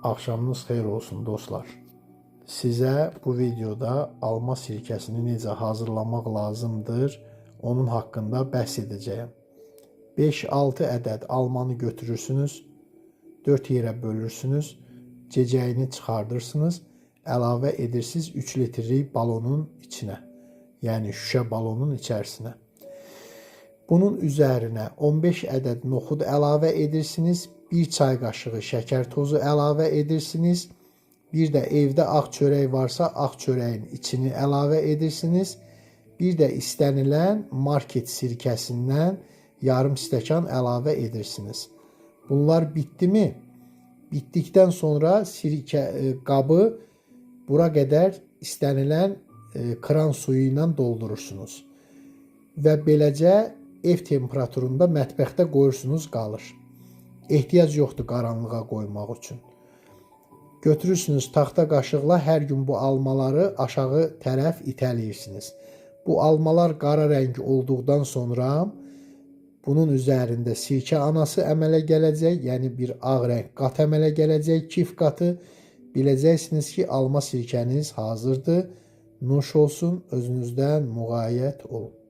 Axşamınız xeyir olsun dostlar. Sizə bu videoda alma sirkəsini necə hazırlamaq lazımdır, onun haqqında bəhs edəcəyəm. 5-6 ədəd almanı götürürsünüz, 4 yerə bölürsünüz, cecəyini çıxardırsınız, əlavə edirsiniz 3 litrlik balonun içinə, yəni şüşə balonun içərisinə. Bunun üzərinə 15 ədəd noxud əlavə edirsiniz, 1 çay qaşığı şəkər tozu əlavə edirsiniz, bir də evdə ağ çörək varsa ağ çörəyin içini əlavə edirsiniz, bir də istənilən market sirkəsindən yarım stəkan əlavə edirsiniz. Bunlar bitdimi? Bitdikdən sonra sirkə qabı bura qədər istənilən kran suyu ilə doldurursunuz və beləcə ev temperaturunda mətbəxdə qoyursunuz, qalır. Ehtiyac yoxdur qaranlığa qoymaq üçün. Götürürsünüz taxta qaşıqla hər gün bu almaları aşağı tərəf itəliyirsiniz. Bu almalar qara rəng olduqdan sonra bunun üzərində sirkə anası əmələ gələcək, yəni bir ağ rəng qat əmələ gələcək, kif qatı. Biləcəksiniz ki, alma sirkəniz hazırdır. Nuş olsun, özünüzdən müğayət olun.